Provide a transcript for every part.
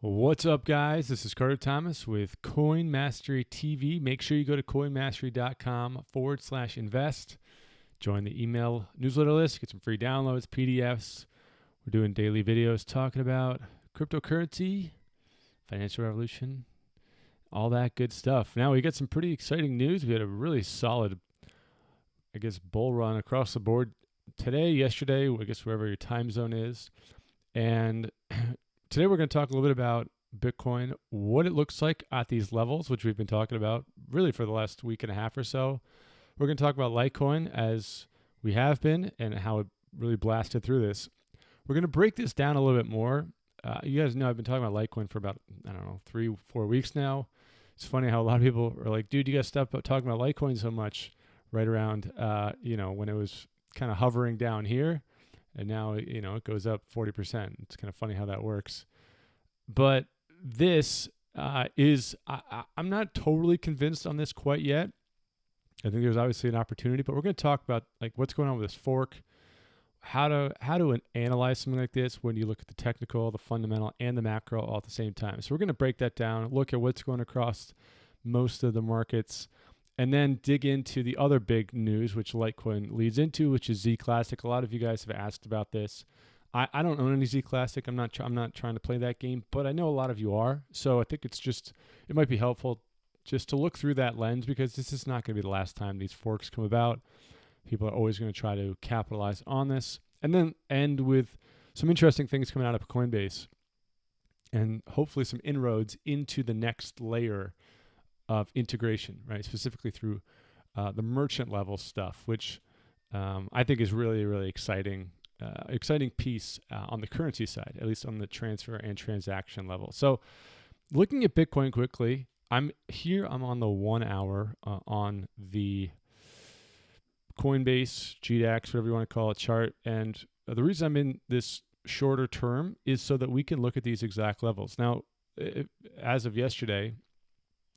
What's up, guys? This is Carter Thomas with Coin Mastery TV. Make sure you go to coinmastery.com/invest. Join the email newsletter list. Get some free downloads, PDFs. We're doing daily videos talking about cryptocurrency, financial revolution, all that good stuff. Now, we got some pretty exciting news. We had a really solid, bull run across the board today, yesterday, wherever your time zone is. And today we're going to talk a little bit about Bitcoin, what it looks like at these levels, which we've been talking about really for the last week and a half or so. We're going to talk about Litecoin as we have been and how it really blasted through this. We're going to break this down a little bit more. You guys know I've been talking about Litecoin for about, 3-4 weeks now. It's funny how a lot of people are like, dude, you guys stop talking about Litecoin so much right around, when it was kind of hovering down here. And now, it goes up 40%. It's kind of funny how that works. But this I'm not totally convinced on this quite yet. I think there's obviously an opportunity, but we're going to talk about what's going on with this fork, how to analyze something like this when you look at the technical, the fundamental, and the macro all at the same time. So we're going to break that down, look at what's going across most of the markets, and then dig into the other big news, which Litecoin leads into, which is ZClassic. A lot of you guys have asked about this. I don't own any ZClassic. I'm not trying to play that game, but I know a lot of you are. So I think it might be helpful just to look through that lens, because this is not going to be the last time these forks come about. People are always going to try to capitalize on this, and then end with some interesting things coming out of Coinbase, and hopefully some inroads into the next layer of integration, right? Specifically through the merchant level stuff, which I think is really, really exciting piece on the currency side, at least on the transfer and transaction level. So looking at Bitcoin quickly, I'm on the 1 hour on the Coinbase, GDAX, whatever you want to call it, chart. And the reason I'm in this shorter term is so that we can look at these exact levels. Now, as of yesterday,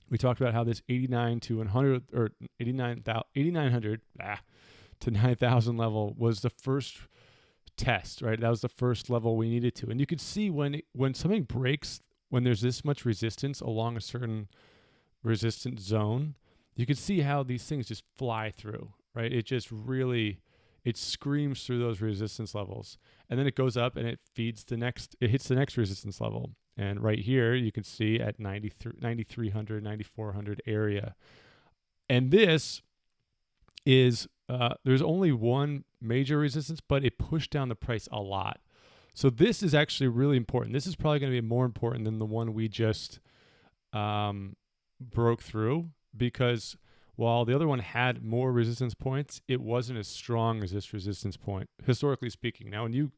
we talked about how this 89 to 100 or 8,900 to 9,000 level was the first test, right? That was the first level we needed to. And you could see when something breaks, when there's this much resistance along a certain resistance zone, you could see how these things just fly through, right? It just really, it screams through those resistance levels. And then it goes up and it hits the next resistance level. And right here, you can see at 9,300, 9,400 area. And this is, there's only one major resistance, but it pushed down the price a lot. So this is actually really important. This is probably going to be more important than the one we just broke through, because while the other one had more resistance points, it wasn't as strong as this resistance point, historically speaking. Now, when you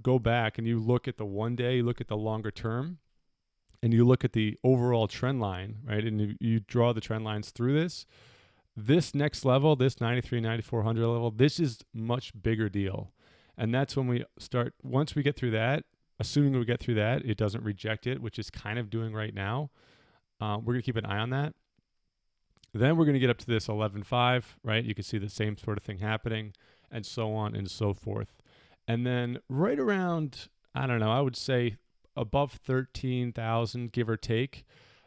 go back and you look at the 1 day, you look at the longer term, and you look at the overall trend line, right? And you draw the trend lines through this next level, this 93, 9,400 level, this is much bigger deal. And that's when we start, once we get through that, assuming we get through that, it doesn't reject it, which is kind of doing right now. We're going to keep an eye on that. Then we're going to get up to this 11.5, right? You can see the same sort of thing happening, and so on and so forth. And then right around, I would say above 13,000, give or take,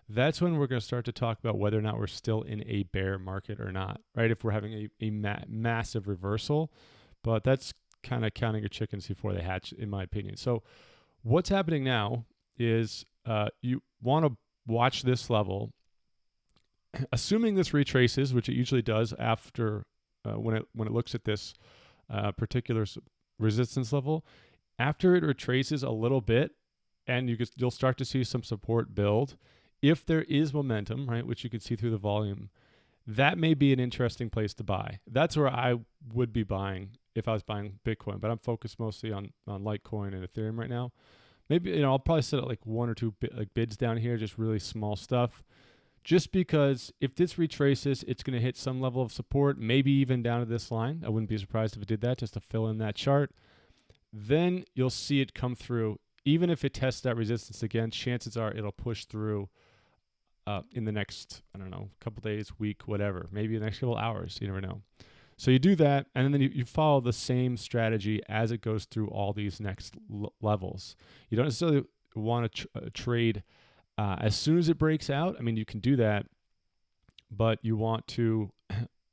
that's when we're going to start to talk about whether or not we're still in a bear market or not, right? If we're having a massive reversal. But that's kind of counting your chickens before they hatch, in my opinion. So what's happening now is you want to watch this level. Assuming this retraces, which it usually does after when it looks at this particular resistance level, after it retraces a little bit, and you'll start to see some support build. If there is momentum, right, which you can see through the volume, that may be an interesting place to buy. That's where I would be buying if I was buying Bitcoin, but I'm focused mostly on Litecoin and Ethereum right now. Maybe I'll probably set up like one or two bids down here, just really small stuff. Just because if this retraces, it's going to hit some level of support, maybe even down to this line. I wouldn't be surprised if it did that, just to fill in that chart. Then you'll see it come through. Even if it tests that resistance again, chances are it'll push through in the next, couple days, week, whatever. Maybe the next couple hours. You never know. So you do that, and then you follow the same strategy as it goes through all these next levels. You don't necessarily want to trade as soon as it breaks out. I mean, you can do that, but you want to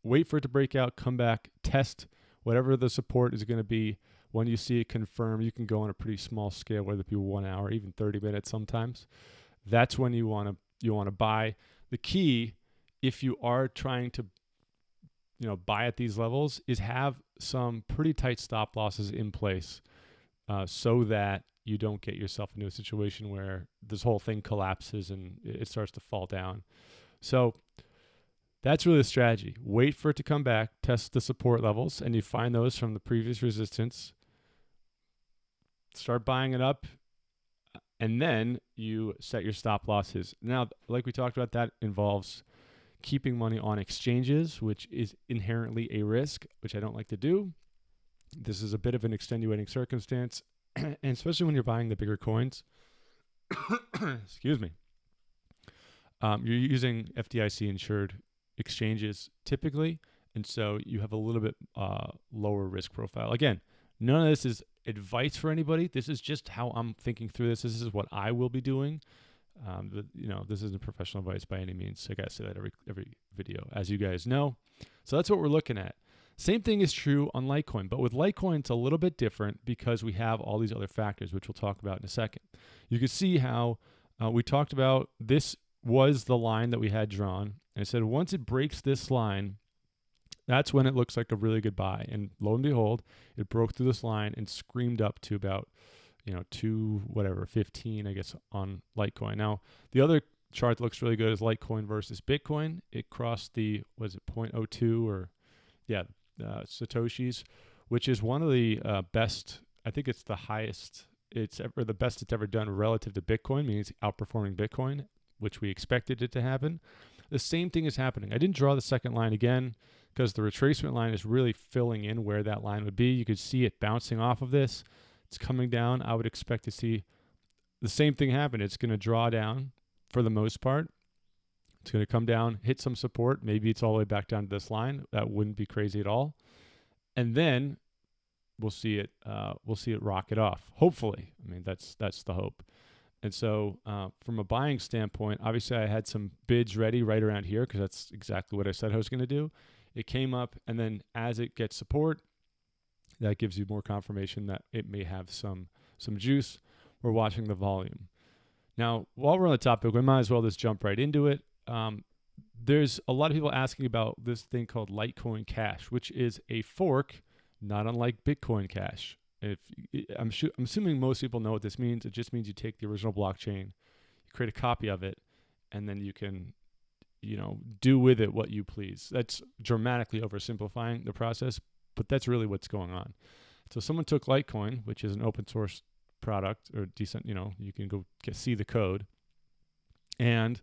wait for it to break out, come back, test whatever the support is going to be. When you see it confirm, you can go on a pretty small scale, whether it be 1 hour, even 30 minutes sometimes. That's when you want to buy. The key, if you are trying to buy at these levels, is have some pretty tight stop losses in place so that you don't get yourself into a situation where this whole thing collapses and it starts to fall down. So that's really the strategy. Wait for it to come back, test the support levels, and you find those from the previous resistance. Start buying it up, and then you set your stop losses. Now, like we talked about, that involves keeping money on exchanges, which is inherently a risk, which I don't like to do. This is a bit of an extenuating circumstance, and especially when you're buying the bigger coins. Excuse me. You're using FDIC insured exchanges typically, and so you have a little bit lower risk profile. Again, none of this is advice for anybody. This is just how I'm thinking through this. This is what I will be doing. But this isn't professional advice by any means. I gotta say that every video, as you guys know. So that's what we're looking at. Same thing is true on Litecoin, but with Litecoin, it's a little bit different because we have all these other factors, which we'll talk about in a second. You can see how we talked about this was the line that we had drawn. And I said, once it breaks this line, that's when it looks like a really good buy. And lo and behold, it broke through this line and screamed up to about 15, I guess, on Litecoin. Now, the other chart that looks really good is Litecoin versus Bitcoin. It crossed the, 0.02 or, Satoshis, which is one of the best. I think it's the highest, the best it's ever done relative to Bitcoin, meaning it's outperforming Bitcoin, which we expected it to happen. The same thing is happening. I didn't draw the second line again because the retracement line is really filling in where that line would be. You could see it bouncing off of this. It's coming down. I would expect to see the same thing happen. It's going to draw down for the most part. It's going to come down, hit some support. Maybe it's all the way back down to this line. That wouldn't be crazy at all. And then we'll see it rocket off. Hopefully. I mean, that's the hope. And so from a buying standpoint, obviously I had some bids ready right around here because that's exactly what I said I was going to do. It came up, and then as it gets support, that gives you more confirmation that it may have some juice. We're watching the volume. Now, while we're on the topic, we might as well just jump right into it. There's a lot of people asking about this thing called Litecoin Cash, which is a fork, not unlike Bitcoin Cash. I'm assuming most people know what this means. It just means you take the original blockchain, you create a copy of it, and then you can, do with it what you please. That's dramatically oversimplifying the process, but that's really what's going on. So someone took Litecoin, which is an open source product or decent, you can go see the code, and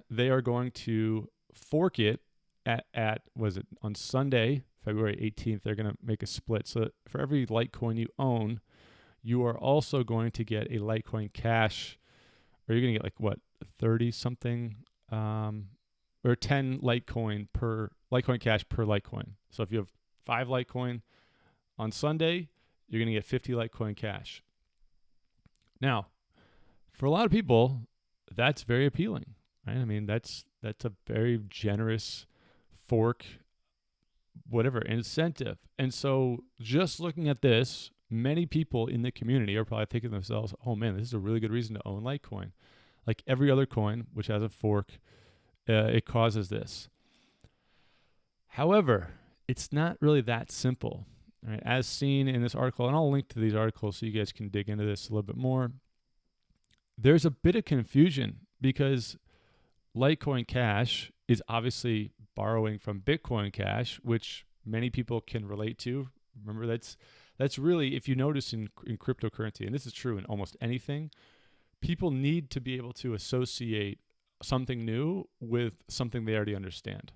they are going to fork it on Sunday, February 18th, they're going to make a split. So for every Litecoin you own, you are also going to get a Litecoin Cash, or you're going to get 30 something, or 10 Litecoin Cash per Litecoin. So if you have 5 Litecoin on Sunday, you're going to get 50 Litecoin Cash. Now, for a lot of people, that's very appealing, right? I mean, that's a very generous fork, whatever, incentive. And so just looking at this, many people in the community are probably thinking to themselves, oh man, this is a really good reason to own Litecoin. Like every other coin, which has a fork, it causes this. However, it's not really that simple. Right? As seen in this article, and I'll link to these articles so you guys can dig into this a little bit more. There's a bit of confusion because Litecoin Cash is obviously borrowing from Bitcoin Cash, which many people can relate to. Remember, that's really, if you notice in cryptocurrency, and this is true in almost anything, people need to be able to associate something new with something they already understand.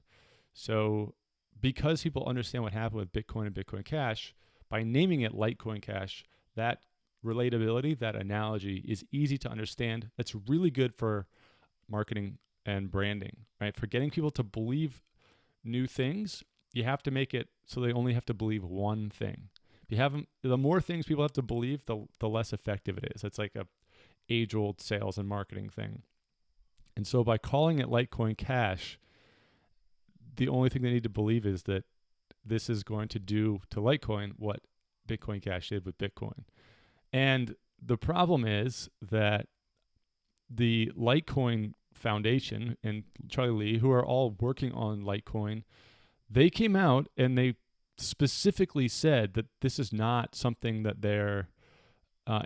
So because people understand what happened with Bitcoin and Bitcoin Cash, by naming it Litecoin Cash, that relatability, that analogy is easy to understand. That's really good for marketing and branding, right? For getting people to believe new things, you have to make it so they only have to believe one thing. If you have them, the more things people have to believe, the less effective it is. It's like age-old sales and marketing thing. And so by calling it Litecoin Cash, the only thing they need to believe is that this is going to do to Litecoin what Bitcoin Cash did with Bitcoin. And the problem is that the Litecoin Foundation and Charlie Lee, who are all working on Litecoin, they came out and they specifically said that this is not something that they're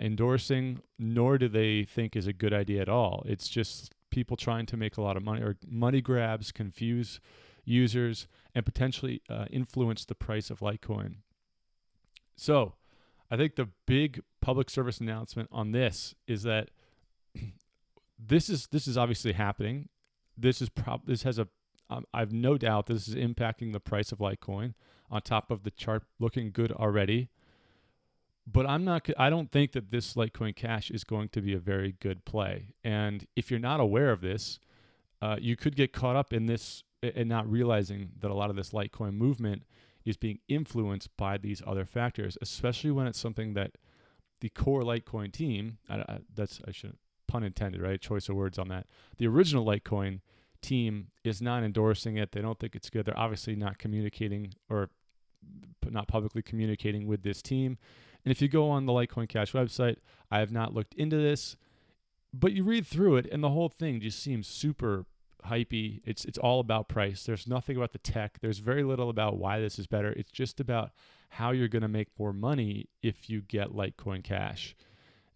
endorsing, nor do they think is a good idea at all. It's just people trying to make a lot of money, or money grabs, confuse users, and potentially influence the price of Litecoin. So I think the big public service announcement on this is that this is obviously happening. I've no doubt this is impacting the price of Litecoin on top of the chart looking good already. But I don't think that this Litecoin Cash is going to be a very good play. And if you're not aware of this, you could get caught up in this and not realizing that a lot of this Litecoin movement is being influenced by these other factors, especially when it's something that the core Litecoin team, I shouldn't, pun intended, right? Choice of words on that. The original Litecoin team is not endorsing it. They don't think it's good. They're obviously not communicating, or not publicly communicating with this team. And if you go on the Litecoin Cash website, I have not looked into this, but you read through it and the whole thing just seems super hypey. It's all about price. There's nothing about the tech. There's very little about why this is better. It's just about how you're going to make more money if you get Litecoin Cash.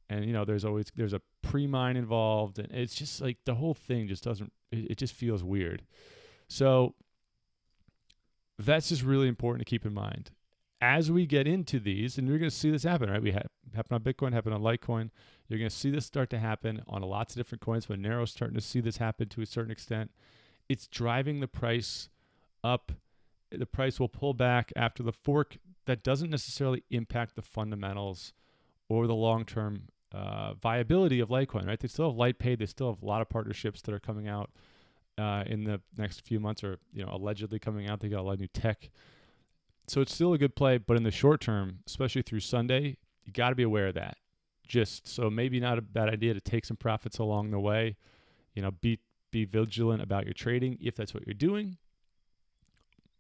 And there's a pre-mine involved, and it's just like the whole thing just doesn't. It just feels weird. So that's just really important to keep in mind as we get into these, and you're going to see this happen, right? Happen on Bitcoin, happen on Litecoin. You're going to see this start to happen on lots of different coins. Monero's starting to see this happen to a certain extent. It's driving the price up. The price will pull back after the fork. That doesn't necessarily impact the fundamentals or the long-term viability of Litecoin, right? They still have LitePay. They still have a lot of partnerships that are coming out in the next few months, or allegedly coming out. They got a lot of new tech. So it's still a good play, but in the short term, especially through Sunday, you got to be aware of that. Just so maybe not a bad idea to take some profits along the way. Be vigilant about your trading if that's what you're doing.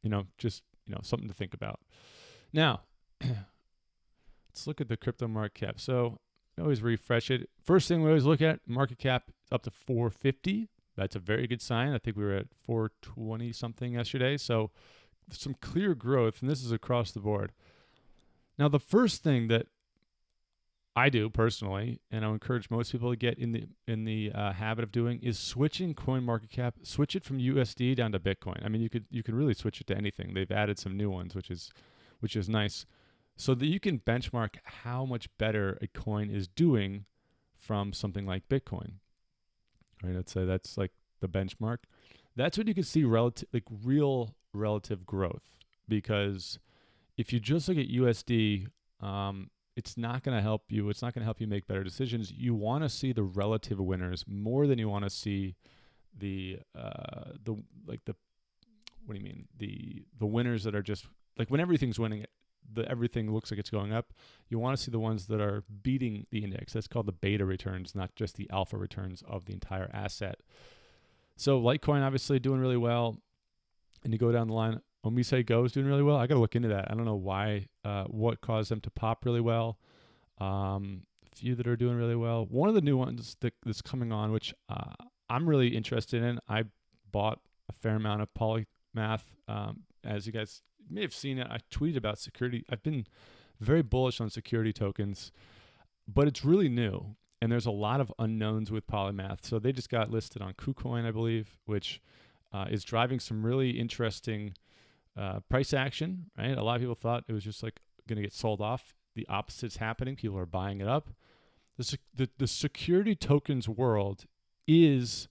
Something to think about. Now, let's look at the crypto market cap. So I always refresh it. First thing we always look at, market cap up to 450. That's a very good sign. I think we were at 420 something yesterday. So some clear growth, and this is across the board. Now, the first thing that I do personally, and I encourage most people to get in the habit of doing, is switching coin market cap. Switch it from USD down to Bitcoin. I mean, you can really switch it to anything. They've added some new ones, which is nice, so that you can benchmark how much better a coin is doing from something like Bitcoin. Right? Let's say that's like the benchmark. That's when you can see real relative growth, because if you just look at USD, it's not going to help you. It's not going to help you make better decisions. You want to see the relative winners more than you want to see the winners that are just like when everything's winning, everything looks like it's going up. You want to see the ones that are beating the index. That's called the beta returns, not just the alpha returns of the entire asset. So Litecoin obviously doing really well. And you go down the line, Omise Go is doing really well. I got to look into that. I don't know why, what caused them to pop really well. A few that are doing really well. One of the new ones that's coming on, which I'm really interested in. I bought a fair amount of Polymath. As you guys may have seen it, I tweeted about security. I've been very bullish on security tokens, but it's really new. And there's a lot of unknowns with Polymath. So they just got listed on KuCoin, I believe, which is driving some really interesting price action, right? A lot of people thought it was just like going to get sold off. The opposite's happening. People are buying it up. The security tokens world is,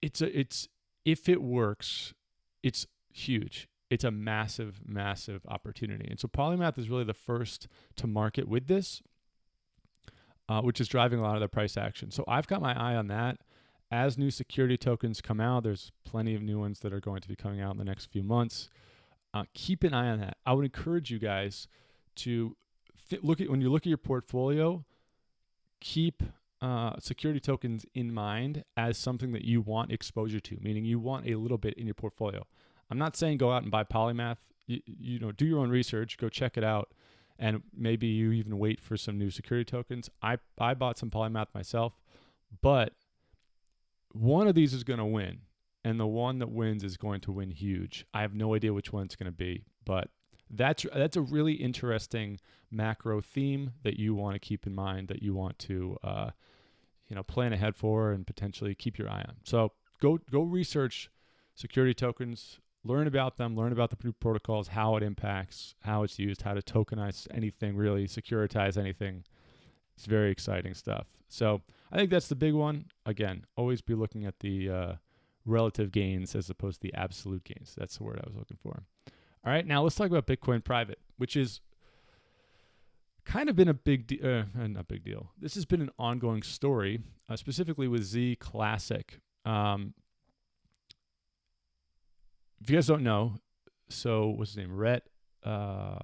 if it works, it's huge. It's a massive, massive opportunity. And so Polymath is really the first to market with this, which is driving a lot of the price action. So I've got my eye on that. As new security tokens come out, there's plenty of new ones that are going to be coming out in the next few months. Keep an eye on that. I would encourage you guys to when you look at your portfolio, keep security tokens in mind as something that you want exposure to, meaning you want a little bit in your portfolio. I'm not saying go out and buy Polymath. You know, do your own research, go check it out, and maybe you even wait for some new security tokens. I bought some Polymath myself, but one of these is going to win, and the one that wins is going to win huge. I have no idea which one it's going to be, but that's a really interesting macro theme that you want to keep in mind, that you want to plan ahead for and potentially keep your eye on. So go research security tokens, learn about them, learn about the new protocols, how it impacts, how it's used, how to tokenize anything, really securitize anything. It's very exciting stuff. So I think that's the big one. Again, always be looking at the relative gains as opposed to the absolute gains. That's the word I was looking for. All right, now let's talk about Bitcoin private, which is kind of been a big deal. Not big deal. This has been an ongoing story, specifically with ZClassic. If you guys don't know, so what's his name? Rhett, down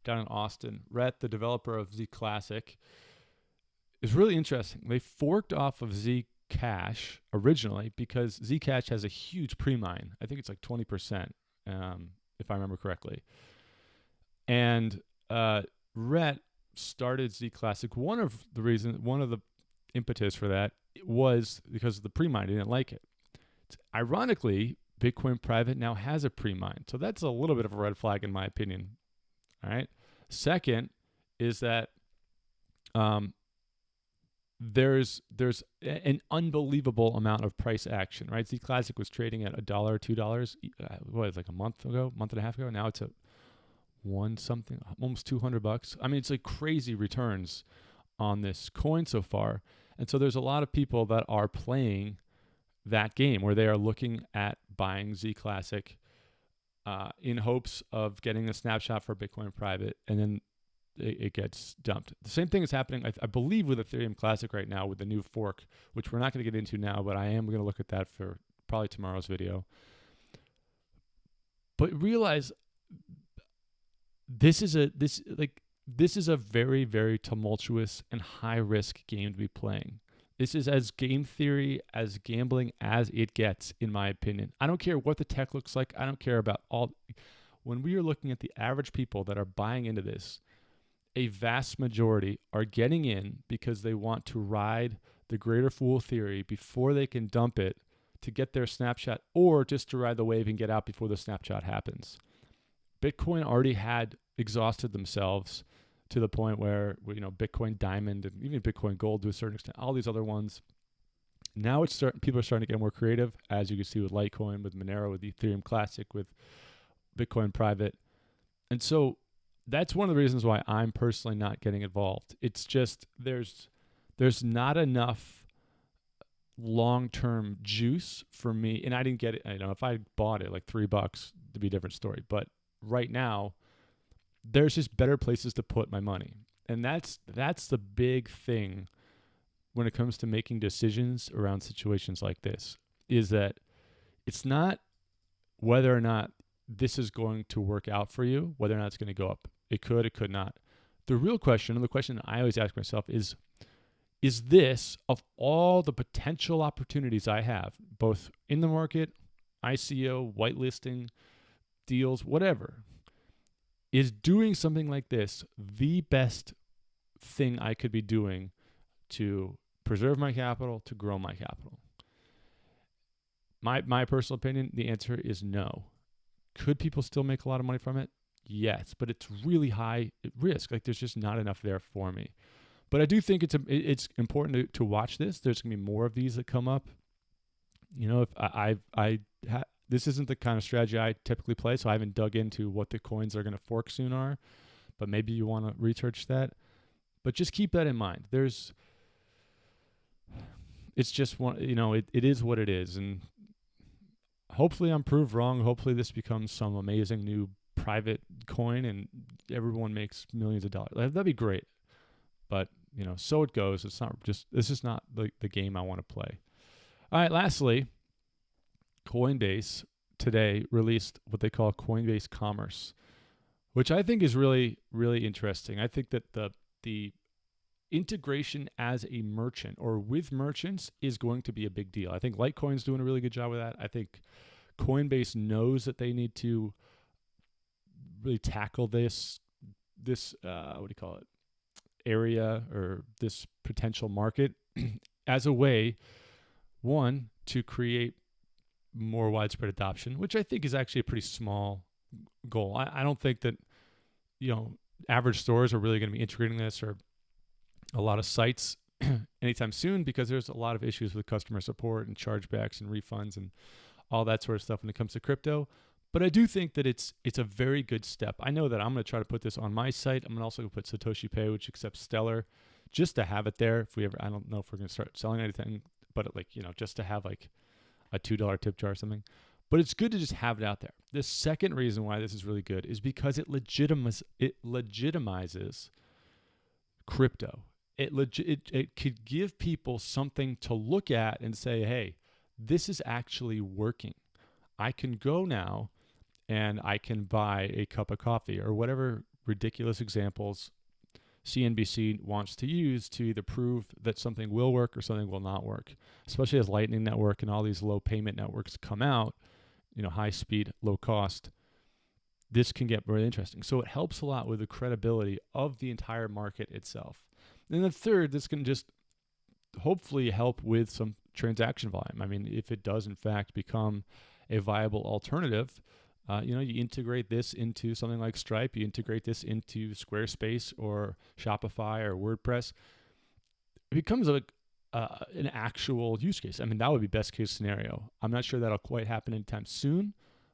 in Austin. Rhett, the developer of ZClassic, is really interesting. They forked off of Zcash originally because Zcash has a huge pre-mine. I think it's like 20%, if I remember correctly. And Rhett started ZClassic. One of the impetus for that was because of the pre-mine. He didn't like it. Ironically, Bitcoin private now has a pre-mine. So that's a little bit of a red flag in my opinion. All right. Second is that there's an unbelievable amount of price action, right? ZClassic was trading at $1 or $2, like a month and a half ago. Now it's at almost $200. I mean, it's like crazy returns on this coin so far. And so there's a lot of people that are playing that game where they are looking at buying ZClassic in hopes of getting a snapshot for Bitcoin private, and then it gets dumped. The same thing is happening, I believe, with Ethereum Classic right now with the new fork, which we're not going to get into now, but I am going to look at that for probably tomorrow's video. But realize this is a very, very tumultuous and high risk game to be playing. This is as game theory, as gambling as it gets, in my opinion. I don't care what the tech looks like. I don't care about all. When we are looking at the average people that are buying into this, a vast majority are getting in because they want to ride the greater fool theory before they can dump it to get their snapshot, or just to ride the wave and get out before the snapshot happens. Bitcoin already had exhausted themselves to the point where, Bitcoin Diamond and even Bitcoin Gold to a certain extent, all these other ones. Now people are starting to get more creative, as you can see with Litecoin, with Monero, with Ethereum Classic, with Bitcoin Private. And so that's one of the reasons why I'm personally not getting involved. It's just there's not enough long-term juice for me, and I didn't get it. If I bought it like $3, it'd be a different story. But right now, there's just better places to put my money, and that's the big thing when it comes to making decisions around situations like this. Is that it's not whether or not this is going to work out for you, whether or not it's going to go up. It could, it could not. The real question, and the question I always ask myself is this, of all the potential opportunities I have, both in the market, ICO, whitelisting, deals, whatever, is doing something like this the best thing I could be doing to preserve my capital, to grow my capital? My personal opinion, the answer is no. Could people still make a lot of money from it? Yes, but it's really high risk. Like, there's just not enough there for me. But I do think it's important to watch this. There's going to be more of these that come up. If this isn't the kind of strategy I typically play, so I haven't dug into what the coins are going to fork soon are. But maybe you want to research that. But just keep that in mind. It's just one. It is what it is, and hopefully I'm proved wrong. Hopefully this becomes some amazing new private coin and everyone makes millions of dollars. That'd be great. But, so it goes. This is not the game I want to play. All right, lastly, Coinbase today released what they call Coinbase Commerce, which I think is really, really interesting. I think that the integration as a merchant or with merchants is going to be a big deal. I think Litecoin's doing a really good job with that. I think Coinbase knows that they need to really tackle this what do you call it, area or this potential market as a way, one, to create more widespread adoption, which I think is actually a pretty small goal. I don't think that, average stores are really going to be integrating this, or a lot of sites anytime soon, because there's a lot of issues with customer support and chargebacks and refunds and all that sort of stuff when it comes to crypto. But I do think that it's a very good step. I know that I'm going to try to put this on my site. I'm going to also put Satoshi Pay, which accepts Stellar, just to have it there. If we ever, I don't know if we're going to start selling anything, but just to have like a $2 tip jar or something. But it's good to just have it out there. The second reason why this is really good is because it legitimizes crypto. It could give people something to look at and say, hey, this is actually working. I can go now and I can buy a cup of coffee, or whatever ridiculous examples CNBC wants to use to either prove that something will work or something will not work, especially as Lightning Network and all these low payment networks come out, high speed, low cost. This can get very interesting. So it helps a lot with the credibility of the entire market itself. And then third, this can just hopefully help with some transaction volume. I mean, if it does in fact become a viable alternative, you integrate this into something like Stripe, you integrate this into Squarespace or Shopify or WordPress, it becomes an actual use case. I mean, that would be best case scenario. I'm not sure that'll quite happen anytime soon,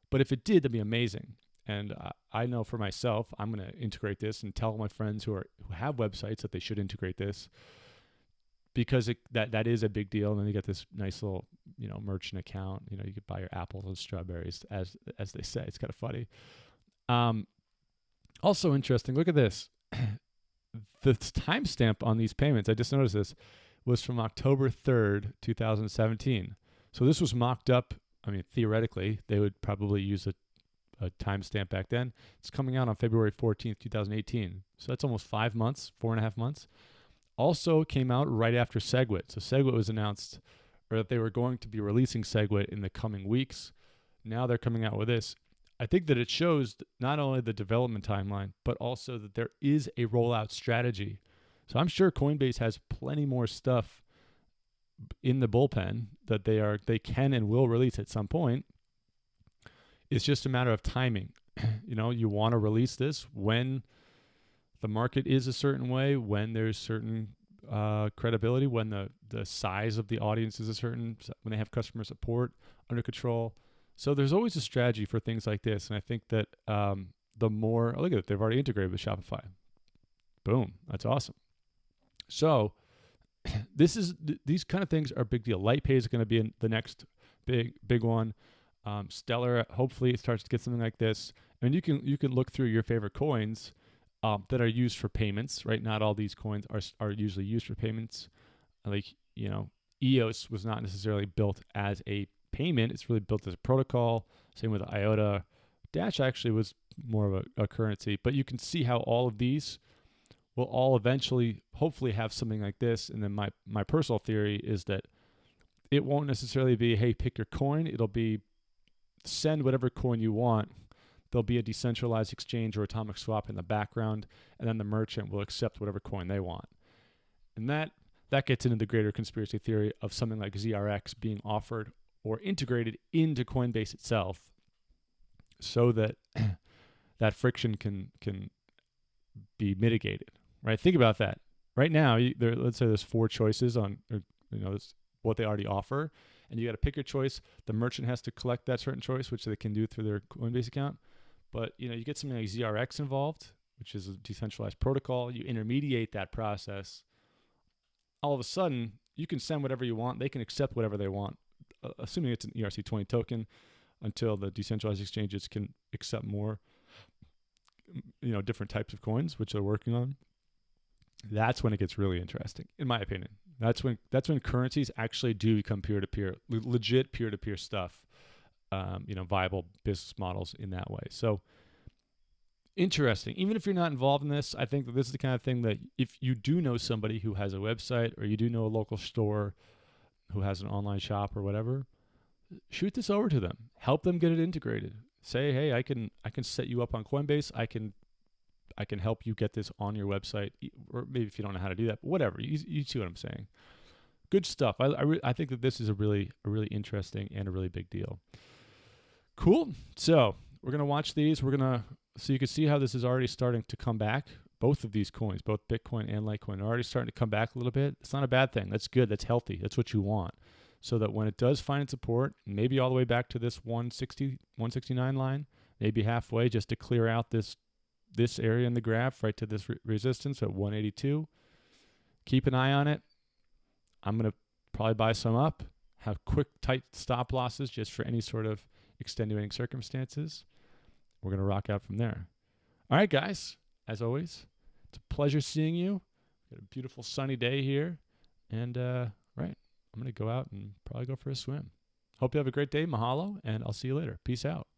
but if it did, that'd be amazing. And I know for myself, I'm going to integrate this and tell my friends who have websites that they should integrate this, because that is a big deal. And then you get this nice little, merchant account. You could buy your apples and strawberries, as they say. It's kind of funny. Also interesting, look at this. The timestamp on these payments, I just noticed this, was from October 3rd, 2017. So this was mocked up. I mean, theoretically, they would probably use a timestamp back then. It's coming out on February 14th, 2018. So that's almost 5 months, 4.5 months. Also came out right after SegWit. So SegWit was announced, or that they were going to be releasing SegWit in the coming weeks. Now they're coming out with this. I think that it shows not only the development timeline, but also that there is a rollout strategy. So I'm sure Coinbase has plenty more stuff in the bullpen that they can and will release at some point. It's just a matter of timing. You want to release this when the market is a certain way, when there's certain credibility, when the size of the audience is when they have customer support under control. So there's always a strategy for things like this. And I think that the more, look at it, they've already integrated with Shopify. Boom, that's awesome. So these kind of things are a big deal. Lightpay is going to be the next big one. Stellar, hopefully it starts to get something like this. And you can look through your favorite coins that are used for payments, right? Not all these coins are usually used for payments. Like, EOS was not necessarily built as a payment. It's really built as a protocol. Same with IOTA. Dash actually was more of a currency. But you can see how all of these will all eventually, hopefully, have something like this. And then my personal theory is that it won't necessarily be, hey, pick your coin. It'll be send whatever coin you want. There'll be a decentralized exchange or atomic swap in the background, and then the merchant will accept whatever coin they want. And that gets into the greater conspiracy theory of something like ZRX being offered or integrated into Coinbase itself, so that that friction can be mitigated. Right? Think about that. Right now, let's say there's 4 choices on, what they already offer, and you got to pick your choice. The merchant has to collect that certain choice, which they can do through their Coinbase account. But you get something like ZRX involved, which is a decentralized protocol. You intermediate that process. All of a sudden, you can send whatever you want. They can accept whatever they want, assuming it's an ERC20 token, until the decentralized exchanges can accept more, different types of coins, which they're working on. That's when it gets really interesting, in my opinion. That's when currencies actually do become peer-to-peer, legit peer-to-peer stuff. Viable business models in that way. So interesting. Even if you're not involved in this, I think that this is the kind of thing that if you do know somebody who has a website, or you do know a local store who has an online shop or whatever, shoot this over to them. Help them get it integrated. Say, hey, I can set you up on Coinbase. I can help you get this on your website, or maybe if you don't know how to do that, but whatever. You see what I'm saying? Good stuff. I think that this is a really interesting and a really big deal. Cool. So we're gonna watch these. So you can see how this is already starting to come back. Both of these coins, both Bitcoin and Litecoin, are already starting to come back a little bit. It's not a bad thing. That's good. That's healthy. That's what you want. So that when it does find its support, maybe all the way back to this 160, 169 line, maybe halfway, just to clear out this area in the graph right to this resistance at 182. Keep an eye on it. I'm going to probably buy some up, have quick, tight stop losses just for any sort of extenuating circumstances. We're going to rock out from there. All right, guys. As always, it's a pleasure seeing you. Got a beautiful sunny day here. And, right, I'm going to go out and probably go for a swim. Hope you have a great day. Mahalo, and I'll see you later. Peace out.